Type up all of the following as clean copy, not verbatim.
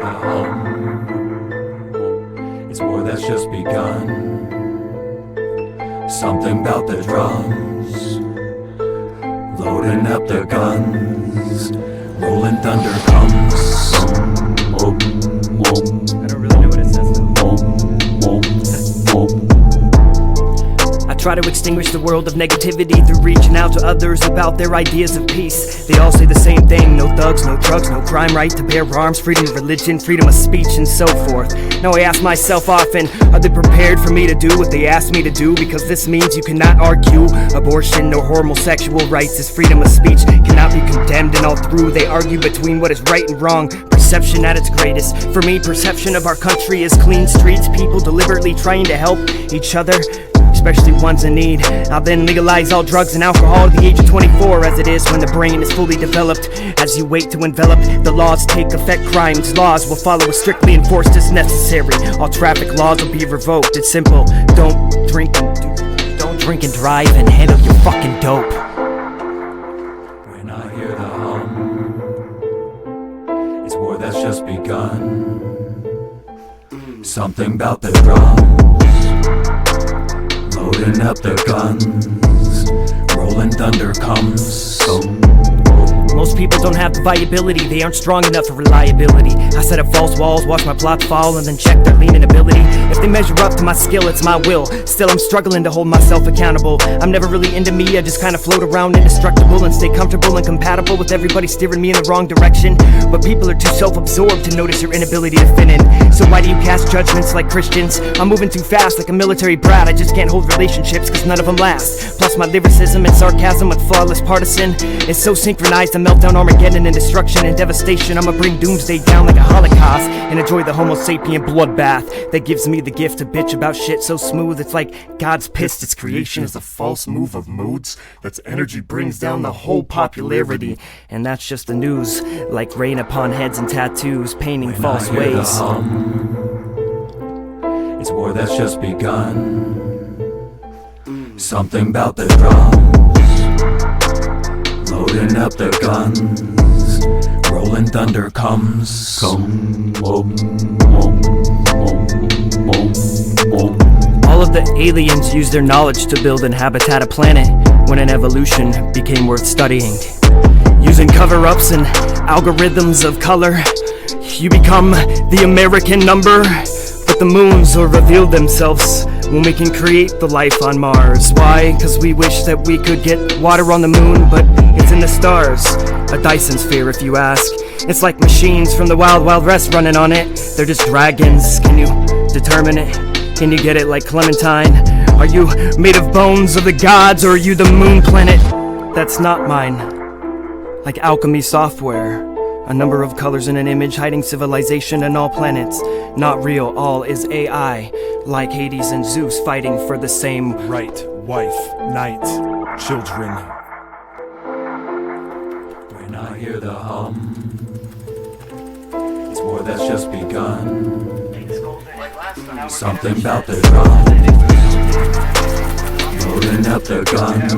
the hum. It's war that's just begun. Something about the drums, loading up the guns, rolling thunder comes. I don't really know what it says though. I try to extinguish the world of negativity through reaching out to others about their ideas of peace. They all say the same thing: no thugs, no drugs, no crime, right to bear arms, freedom of religion, freedom of speech, and so forth. Now I ask myself often, are they prepared for me to do what they asked me to do? Because this means you cannot argue abortion or homosexual rights as freedom of speech cannot be condemned, and all through they argue between what is right and wrong. Perception at its greatest. For me, perception of our country is clean streets, people deliberately trying to help each other, especially ones in need. I'll then legalize all drugs and alcohol at the age of 24, as it is when the brain is fully developed. As you wait to envelop, the laws take effect, crimes, laws will follow as strictly enforced as necessary. All traffic laws will be revoked. It's simple, don't drink and drive, and handle your fucking dope. When I hear the hum, it's war that's just begun. Something about the drums, loading up the guns, rolling thunder comes. Most people don't have the viability, they aren't strong enough for reliability. I set up false walls, watch my plots fall, and then check their leaning ability. If they measure up to my skill, it's my will. Still, I'm struggling to hold myself accountable. I'm never really into me, I just kinda float around indestructible and stay comfortable and compatible with everybody steering me in the wrong direction. But people are too self-absorbed to notice your inability to fit in. So why do you cast judgments like Christians? I'm moving too fast like a military brat. I just can't hold relationships cause none of them last. Plus my lyricism and sarcasm with flawless partisan is so synchronized to melt down Armageddon and destruction and devastation. I'ma bring doomsday down like a holocaust and enjoy the homo sapien bloodbath that gives me the gift to bitch about shit so smooth. It's like God's pissed its creation is a false move of moods that's energy brings down the whole popularity. And that's just the news, like rain upon heads and tattoos painting When false I hear the ways. hum, it's war that's just begun. Something about the drums, loading up the guns, rolling thunder comes. All of the aliens use their knowledge to build and habitat a planet when an evolution became worth studying. Using cover-ups and algorithms of color, you become the American number. But the moons will reveal themselves when we can create the life on Mars. Why? Cause we wish that we could get water on the moon, but it's in the stars. A Dyson sphere if you ask. It's like machines from the Wild Wild West running on it. They're just dragons, can you determine it? Can you get it like Clementine? Are you made of bones of the gods, or are you the moon planet? That's not mine. Like alchemy software, a number of colors in an image hiding civilization and all planets. Not real, all is AI. Like Hades and Zeus fighting for the same Right, wife, night, children. When I hear the hum, it's war that's just begun. Something about the drums, loading up the guns,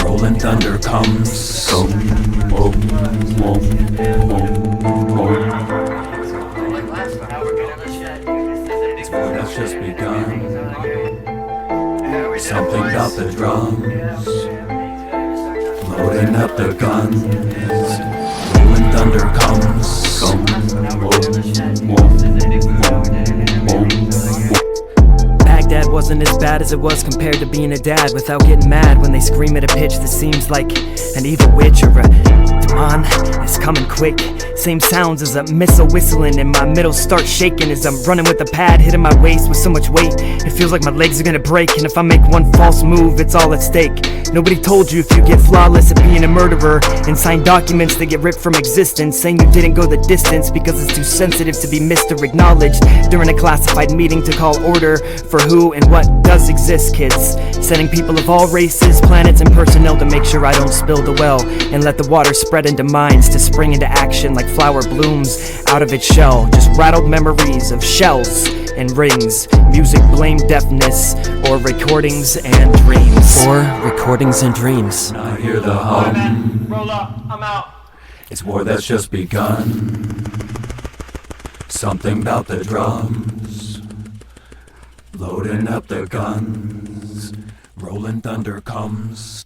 rolling thunder comes. It's war that's just begun. Something about the drums, loading up the guns, rolling thunder comes. Baghdad wasn't as bad as it was compared to being a dad, without getting mad when they scream at a pitch that seems like an evil witch or a demon is coming quick. Same sounds as a missile whistling, and my middle starts shaking as I'm running with the pad, hitting my waist with so much weight it feels like my legs are gonna break. And if I make one false move, it's all at stake. Nobody told you if you get flawless at being a murderer and sign documents that get ripped from existence, saying you didn't go the distance because it's too sensitive to be missed or acknowledged during a classified meeting to call order for who and what does exist, kids. Sending people of all races, planets, and personnel to make sure I don't spill the well and let the water spread into minds to spring into action like flower blooms out of its shell. Just rattled memories of shells and rings, music blame deafness, or recordings and dreams. Or recordings and dreams. When I hear the hum, Roll up, I'm out. it's war that's just begun. something about the drums, loading up the guns. Rolling thunder comes.